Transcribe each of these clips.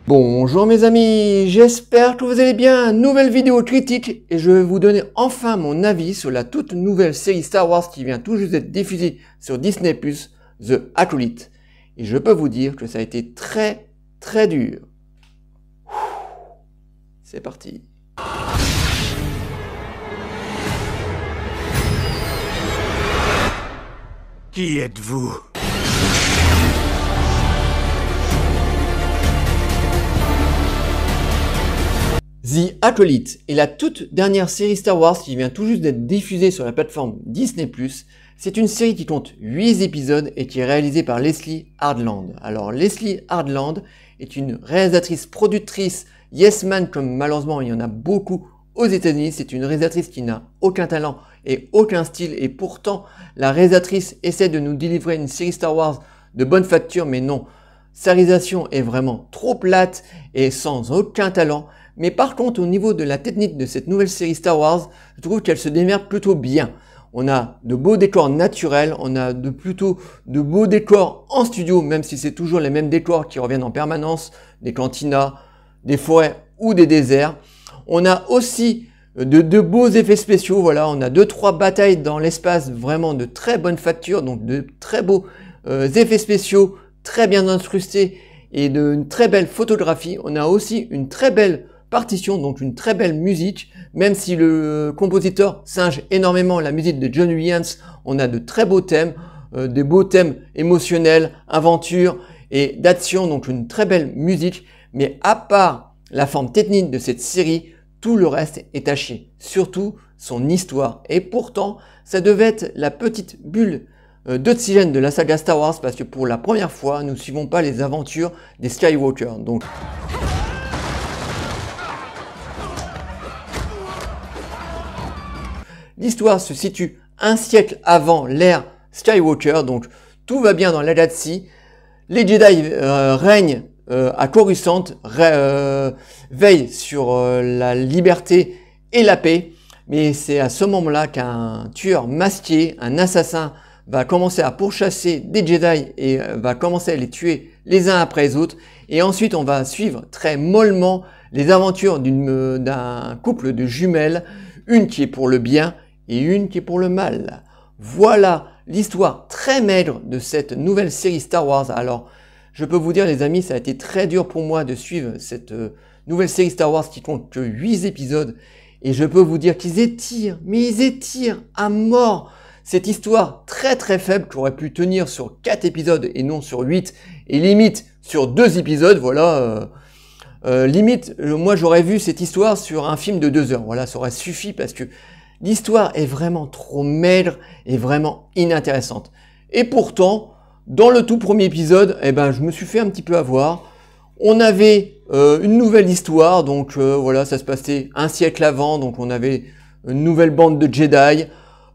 Bonjour mes amis, j'espère que vous allez bien. Nouvelle vidéo critique et je vais vous donner enfin mon avis sur la toute nouvelle série Star Wars qui vient tout juste d'être diffusée sur Disney+, The Acolyte. Et je peux vous dire que ça a été très dur. C'est parti. Qui êtes-vous ? The Acolyte est la toute dernière série Star Wars qui vient tout juste d'être diffusée sur la plateforme Disney+. C'est une série qui compte 8 épisodes et qui est réalisée par Leslie Hardland. Alors Leslie Hardland est une réalisatrice productrice Yes Man, comme malheureusement il y en a beaucoup aux États-Unis. C'est une réalisatrice qui n'a aucun talent et aucun style, et pourtant la réalisatrice essaie de nous délivrer une série Star Wars de bonne facture, mais non, sa réalisation est vraiment trop plate et sans aucun talent. Mais par contre, au niveau de la technique de cette nouvelle série Star Wars, je trouve qu'elle se démerde plutôt bien. On a de beaux décors naturels, on a plutôt de beaux décors en studio, même si c'est toujours les mêmes décors qui reviennent en permanence, des cantinas, des forêts ou des déserts. On a aussi de beaux effets spéciaux, voilà, on a 2-3 batailles dans l'espace vraiment de très bonne facture, donc de très beaux effets spéciaux, très bien incrustés et d'une très belle photographie. On a aussi une très belle partition, donc une très belle musique, même si le compositeur singe énormément la musique de John Williams. On a de très beaux thèmes, des beaux thèmes émotionnels, aventure et d'action, donc une très belle musique. Mais à part la forme technique de cette série, tout le reste est à chier, surtout son histoire. Et pourtant, ça devait être la petite bulle d'oxygène de la saga Star Wars, parce que pour la première fois, nous ne suivons pas les aventures des Skywalker. Donc l'histoire se situe un siècle avant l'ère Skywalker, donc tout va bien dans la galaxie. Les Jedi règnent à Coruscant, veillent sur la liberté et la paix. Mais c'est à ce moment-là qu'un tueur masqué, un assassin, va commencer à pourchasser des Jedi et va commencer à les tuer les uns après les autres. Et ensuite, on va suivre très mollement les aventures d'un couple de jumelles, une qui est pour le bien et une qui est pour le mal. Voilà l'histoire très maigre de cette nouvelle série Star Wars. Alors, je peux vous dire les amis, ça a été très dur pour moi de suivre cette nouvelle série Star Wars qui compte que 8 épisodes. Et je peux vous dire qu'ils étirent, mais ils étirent à mort cette histoire très faible qui aurait pu tenir sur 4 épisodes et non sur 8. Et limite sur 2 épisodes, voilà. Limite, moi j'aurais vu cette histoire sur un film de 2 heures. Voilà, ça aurait suffi parce que l'histoire est vraiment trop maigre et vraiment inintéressante. Et pourtant, dans le tout premier épisode, je me suis fait un petit peu avoir. On avait une nouvelle histoire, donc voilà, ça se passait un siècle avant, donc on avait une nouvelle bande de Jedi.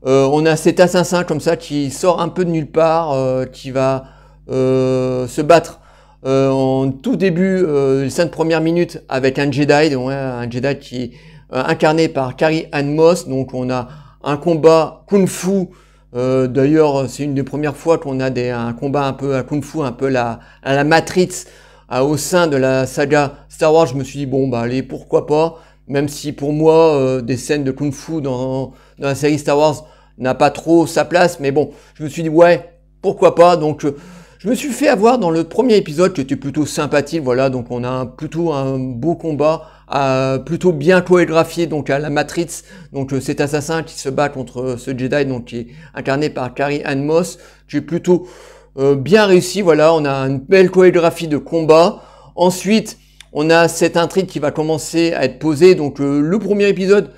On a cet assassin comme ça qui sort un peu de nulle part, qui va se battre en tout début, les 5 premières minutes avec un Jedi, donc, un Jedi qui est incarné par Carrie-Anne Moss. Donc on a un combat kung-fu. D'ailleurs, c'est une des premières fois qu'on a un combat un peu à kung-fu, un peu à la Matrix au sein de la saga Star Wars. Je me suis dit bon bah allez, pourquoi pas, même si pour moi des scènes de kung-fu dans la série Star Wars n'a pas trop sa place, mais bon, je me suis dit ouais, pourquoi pas. Donc je me suis fait avoir dans le premier épisode qui était plutôt sympathique, voilà. Donc on a plutôt un beau combat, plutôt bien chorégraphié, donc à la Matrix. Donc cet assassin qui se bat contre ce Jedi, donc qui est incarné par Carrie-Anne Moss, qui est plutôt bien réussi, voilà. On a une belle chorégraphie de combat. Ensuite, on a cette intrigue qui va commencer à être posée. Donc le premier épisode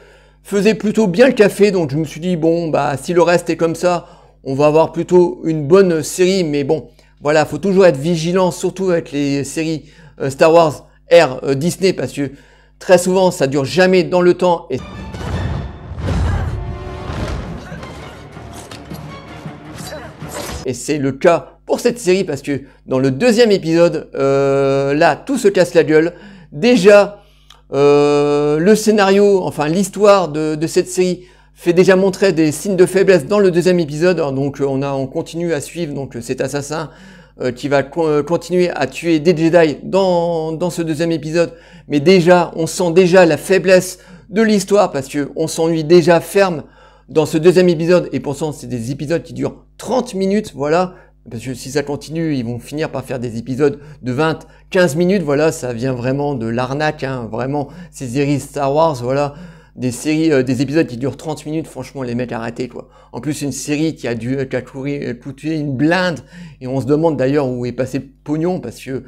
faisait plutôt bien le café, donc je me suis dit bon bah si le reste est comme ça, on va avoir plutôt une bonne série. Mais bon, voilà, faut toujours être vigilant, surtout avec les séries Star Wars Air Disney, parce que très souvent ça dure jamais dans le temps. Et c'est le cas pour cette série, parce que dans le deuxième épisode, là tout se casse la gueule. Déjà le scénario, enfin l'histoire de cette série fait déjà montrer des signes de faiblesse dans le deuxième épisode. Donc on continue à suivre donc cet assassin qui va continuer à tuer des Jedi dans ce deuxième épisode. Mais déjà, on sent déjà la faiblesse de l'histoire parce que on s'ennuie déjà ferme dans ce deuxième épisode. Et pourtant, c'est des épisodes qui durent 30 minutes, voilà. Parce que si ça continue, ils vont finir par faire des épisodes de 20-15 minutes, voilà. Ça vient vraiment de l'arnaque, hein, vraiment. Ces séries Star Wars, voilà. Des séries, des épisodes qui durent 30 minutes, franchement, les mecs, arrêtez, quoi. En plus, une série qui a coûté une blinde, et on se demande d'ailleurs où est passé le pognon, parce que,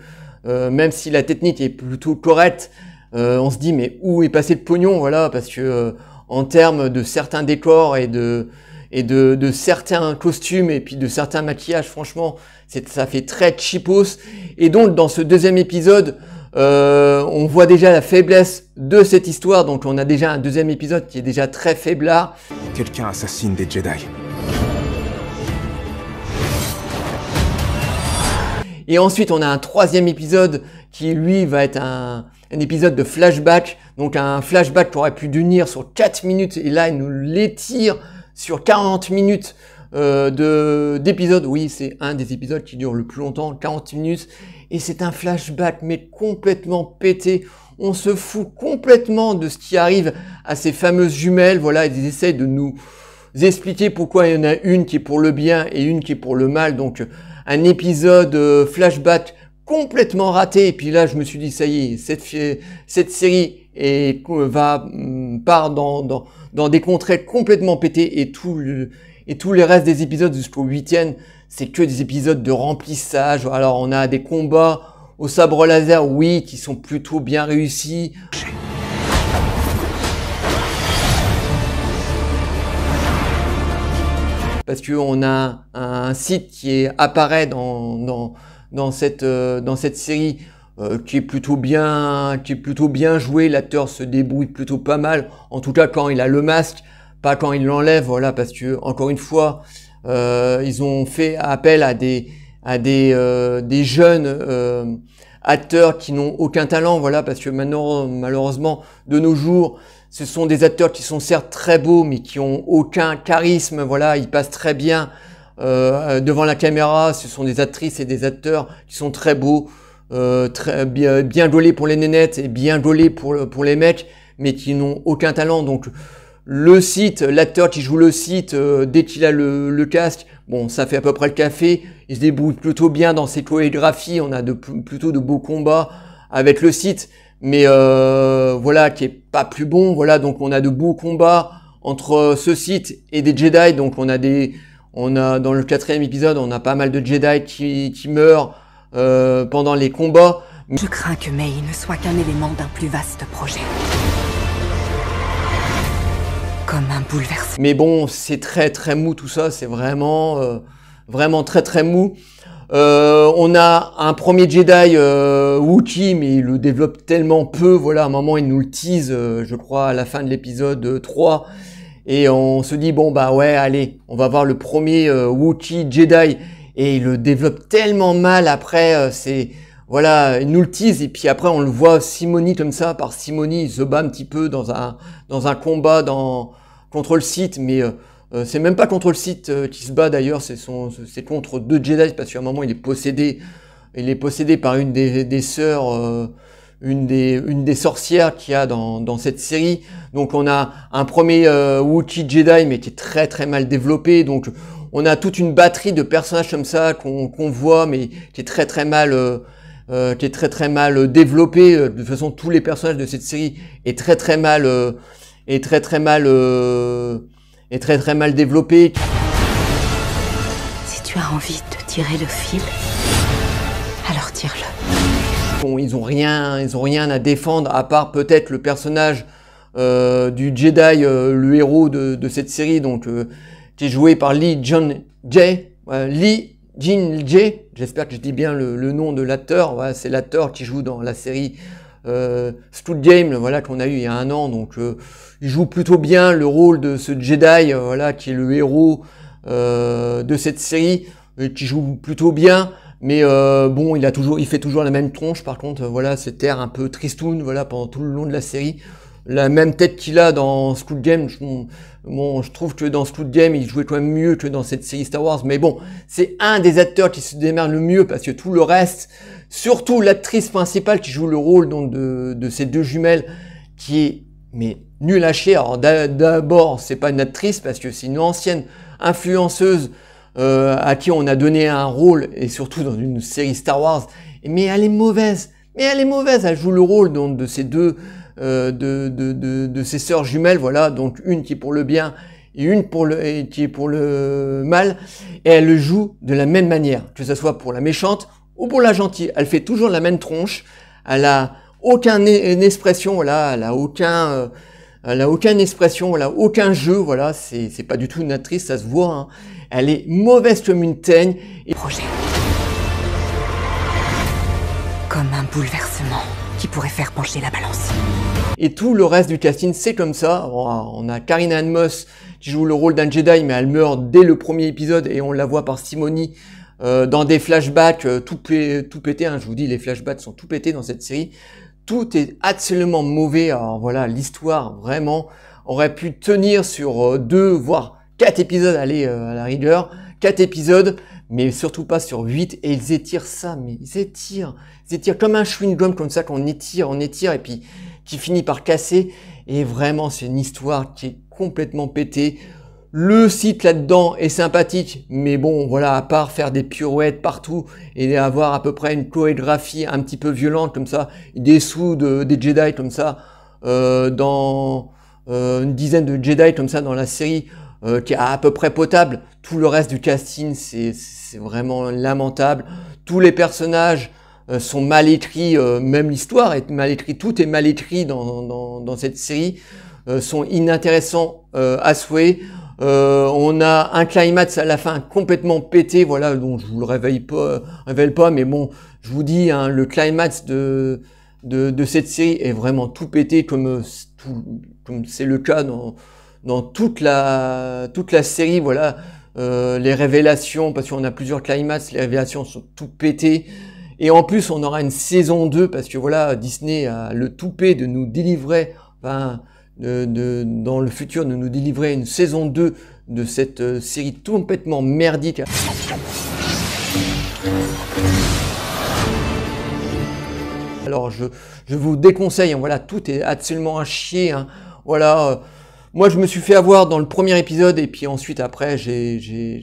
même si la technique est plutôt correcte, on se dit, mais où est passé le pognon, voilà, parce que, en termes de certains décors et de certains costumes, et puis de certains maquillages, franchement, ça fait très cheapos. Et donc, dans ce deuxième épisode, on voit déjà la faiblesse de cette histoire, donc on a déjà un deuxième épisode qui est déjà très faiblard. Quelqu'un assassine des Jedi. Et ensuite on a un troisième épisode qui lui va être un épisode de flashback, donc un flashback qui aurait pu durer sur 4 minutes, et là il nous l'étire sur 40 minutes d'épisode. Oui, c'est un des épisodes qui dure le plus longtemps, 40 minutes. Et c'est un flashback, mais complètement pété. On se fout complètement de ce qui arrive à ces fameuses jumelles. Voilà, ils essayent de nous expliquer pourquoi il y en a une qui est pour le bien et une qui est pour le mal. Donc, un épisode flashback complètement raté. Et puis là, je me suis dit, ça y est, cette série part dans des contrées complètement pétées, et tous les restes des épisodes jusqu'au 8e, c'est que des épisodes de remplissage. Alors on a des combats au sabre laser, oui, qui sont plutôt bien réussis. Parce que on a un site qui apparaît dans cette série, qui est plutôt bien joué. L'acteur se débrouille plutôt pas mal, en tout cas quand il a le masque, pas quand il l'enlève, voilà, parce que encore une fois, ils ont fait appel à des jeunes acteurs qui n'ont aucun talent, voilà, parce que maintenant, malheureusement, de nos jours, ce sont des acteurs qui sont certes très beaux, mais qui ont aucun charisme, voilà, ils passent très bien devant la caméra. Ce sont des actrices et des acteurs qui sont très beaux, très bien gaulés pour les nénettes et bien gaulés pour les mecs, mais qui n'ont aucun talent. Donc le site, l'acteur qui joue le site, dès qu'il a le casque, bon, ça fait à peu près le café. Il se débrouille plutôt bien dans ses chorégraphies. On a plutôt de beaux combats avec le site, mais voilà, qui est pas plus bon. Voilà, donc on a de beaux combats entre ce site et des Jedi. Donc on a dans le 4e épisode, on a pas mal de Jedi qui meurent pendant les combats. Je crains que Mei ne soit qu'un élément d'un plus vaste projet. Comme un bouleversement. Mais bon, c'est très très mou tout ça, c'est vraiment très très mou. On a un premier Jedi Wookiee, mais il le développe tellement peu, voilà, à un moment il nous le tease, je crois, à la fin de l'épisode 3, et on se dit, bon bah ouais, allez, on va voir le premier Wookiee Jedi, et il le développe tellement mal après, voilà, il nous le tease, et puis après on le voit Simoni comme ça, par Simoni, il se bat un petit peu dans un combat contre le Sith, mais c'est même pas contre le Sith qui se bat d'ailleurs, c'est contre 2 Jedi, parce qu'à un moment il est possédé par une des sœurs, une des sorcières qu'il y a dans cette série. Donc on a un premier Wookiee Jedi, mais qui est très très mal développé. Donc on a toute une batterie de personnages comme ça qu'on voit, mais qui est très très mal développé. De toute façon, tous les personnages de cette série est très très mal développé. Si tu as envie de tirer le fil, alors tire-le. Bon, ils ont rien à défendre, à part peut-être le personnage du Jedi, le héros de cette série, donc qui est joué par Lee Jin-jae, j'espère que je dis bien le nom de l'acteur. Voilà, c'est l'acteur qui joue dans la série Squid Game, voilà, qu'on a eu il y a 1 an. Donc il joue plutôt bien le rôle de ce Jedi, voilà, qui est le héros de cette série, qui joue plutôt bien. Mais bon, il fait toujours la même tronche. Par contre, voilà, cet air un peu tristoun, voilà, pendant tout le long de la série. La même tête qu'il a dans Squid Game, Bon, je trouve que dans Squid Game, il jouait quand même mieux que dans cette série Star Wars. Mais bon, c'est un des acteurs qui se démerde le mieux parce que tout le reste, surtout l'actrice principale qui joue le rôle donc de ces deux jumelles, qui est mais nulle à chier. Alors d'abord, c'est pas une actrice parce que c'est une ancienne influenceuse à qui on a donné un rôle et surtout dans une série Star Wars. Mais elle est mauvaise. Mais elle est mauvaise. Elle joue le rôle donc de ces deux de ses sœurs jumelles, voilà, donc une qui est pour le bien et une qui est pour le mal, et elle le joue de la même manière, que ce soit pour la méchante ou pour la gentille. Elle fait toujours la même tronche, elle a aucune expression, voilà, elle a aucune expression, elle a aucun jeu, voilà, c'est pas du tout une actrice, ça se voit, hein. Elle est mauvaise comme une teigne. Projet. Comme un bouleversement qui pourrait faire pencher la balance. Et tout le reste du casting, c'est comme ça. On a Carina Ann Moss qui joue le rôle d'un Jedi, mais elle meurt dès le premier épisode et on la voit par Simony dans des flashbacks tout pété. Hein. Je vous dis, les flashbacks sont tout pétés dans cette série. Tout est absolument mauvais. Alors voilà, l'histoire vraiment aurait pu tenir sur 2, voire 4 épisodes, allez, à la rigueur. 4 épisodes, mais surtout pas sur 8. Et ils étirent ça, mais ils étirent comme un chewing-gum comme ça qu'on étire, et puis qui finit par casser. Et vraiment, c'est une histoire qui est complètement pétée. Le site là-dedans est sympathique, mais bon, voilà, à part faire des pirouettes partout et avoir à peu près une chorégraphie un petit peu violente comme ça, des sous des Jedi comme ça, dans une dizaine de Jedi comme ça dans la série, qui est à peu près potable. Tout le reste du casting, c'est vraiment lamentable. Tous les personnages sont mal écrits, même l'histoire est mal écrite, tout est mal écrit dans cette série, sont inintéressants à souhait. On a un climax à la fin complètement pété, voilà, donc je vous le révèle pas, mais bon, je vous dis, hein, le climax de cette série est vraiment tout pété, comme c'est le cas dans toute la série, voilà. Les révélations, parce qu'on a plusieurs climax, les révélations sont tout pétées. Et en plus, on aura une saison 2, parce que voilà, Disney a le toupet de nous délivrer, enfin, dans le futur, de nous délivrer une saison 2 de cette série complètement merdique. Alors, je vous déconseille, hein, voilà, tout est absolument à chier, hein, voilà. Moi, je me suis fait avoir dans le premier épisode, et puis ensuite, après, j'ai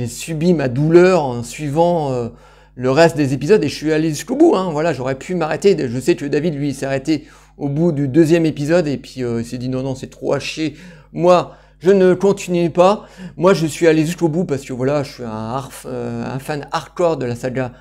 subi ma douleur en suivant le reste des épisodes, et je suis allé jusqu'au bout, hein, voilà, j'aurais pu m'arrêter. Je sais que David, lui, il s'est arrêté au bout du 2e épisode, et puis il s'est dit non, c'est trop à chier. Moi, je ne continue pas. Moi, je suis allé jusqu'au bout parce que voilà, je suis un fan hardcore de la saga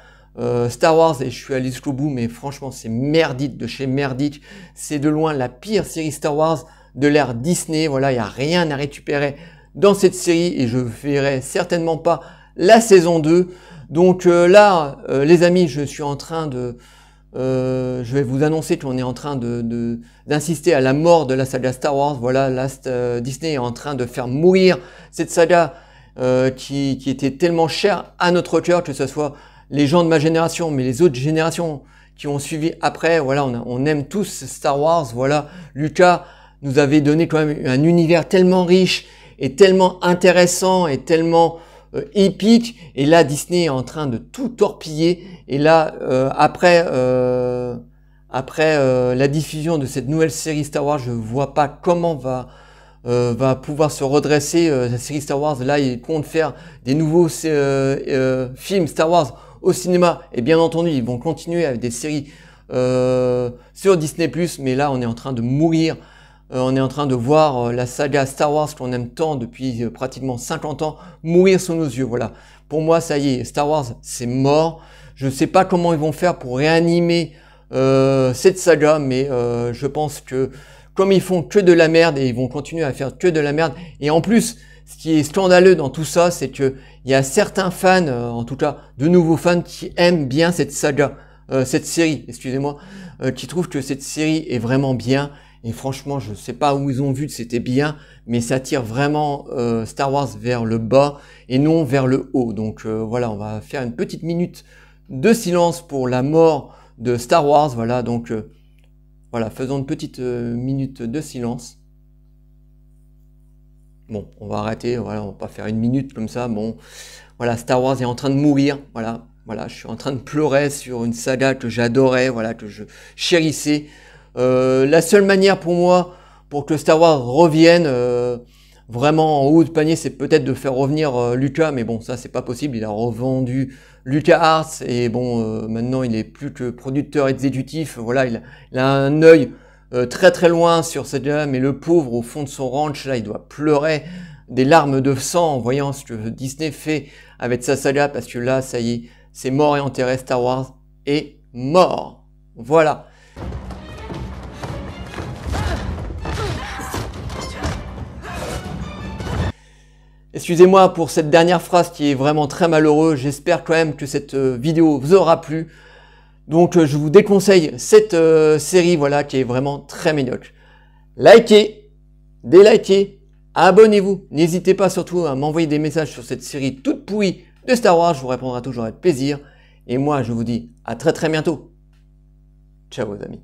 Star Wars, et je suis allé jusqu'au bout, mais franchement, c'est merdique de chez merdique. C'est de loin la pire série Star Wars de l'ère Disney. Voilà, il n'y a rien à récupérer dans cette série, et je verrai certainement pas la saison 2. Donc là, les amis, je suis en train je vais vous annoncer qu'on est en train d'insister à la mort de la saga Star Wars. Voilà, là, Disney est en train de faire mourir cette saga qui était tellement chère à notre cœur, que ce soit les gens de ma génération, mais les autres générations qui ont suivi après. Voilà, on aime tous Star Wars. Voilà, Lucas nous avait donné quand même un univers tellement riche et tellement intéressant et tellement épique, et là Disney est en train de tout torpiller. Et là après la diffusion de cette nouvelle série Star Wars, je vois pas comment va pouvoir se redresser la série Star Wars. Là, ils comptent faire des nouveaux films Star Wars au cinéma, et bien entendu ils vont continuer avec des séries sur Disney+, mais là on est en train de mourir. On est en train de voir la saga Star Wars qu'on aime tant depuis pratiquement 50 ans mourir sous nos yeux. Voilà. Pour moi, ça y est, Star Wars, c'est mort. Je ne sais pas comment ils vont faire pour réanimer cette saga, mais je pense que comme ils font que de la merde, et ils vont continuer à faire que de la merde, et en plus, ce qui est scandaleux dans tout ça, c'est que il y a certains fans, en tout cas de nouveaux fans, qui aiment bien cette saga, cette série, excusez-moi, qui trouvent que cette série est vraiment bien. Et franchement, je sais pas où ils ont vu que c'était bien, mais ça tire vraiment Star Wars vers le bas et non vers le haut. Donc voilà, on va faire une petite minute de silence pour la mort de Star Wars. Voilà, donc voilà, faisons une petite minute de silence. Bon, on va arrêter, voilà, on va pas faire une minute comme ça. Bon, voilà, Star Wars est en train de mourir. Voilà, je suis en train de pleurer sur une saga que j'adorais, voilà, que je chérissais. La seule manière pour moi, pour que Star Wars revienne vraiment en haut de panier, c'est peut-être de faire revenir Lucas, mais bon, ça c'est pas possible. Il a revendu LucasArts et bon, maintenant il est plus que producteur exécutif. Voilà, il a un œil très très loin sur cette gamme, mais le pauvre au fond de son ranch là, il doit pleurer des larmes de sang en voyant ce que Disney fait avec sa saga, parce que là, ça y est, c'est mort et enterré, Star Wars est mort. Voilà. Excusez-moi pour cette dernière phrase qui est vraiment très malheureuse, j'espère quand même que cette vidéo vous aura plu. Donc je vous déconseille cette série, voilà, qui est vraiment très médiocre. Likez, délikez, abonnez-vous. N'hésitez pas surtout à m'envoyer des messages sur cette série toute pourrie de Star Wars, je vous répondrai toujours avec plaisir. Et moi je vous dis à très très bientôt. Ciao les amis.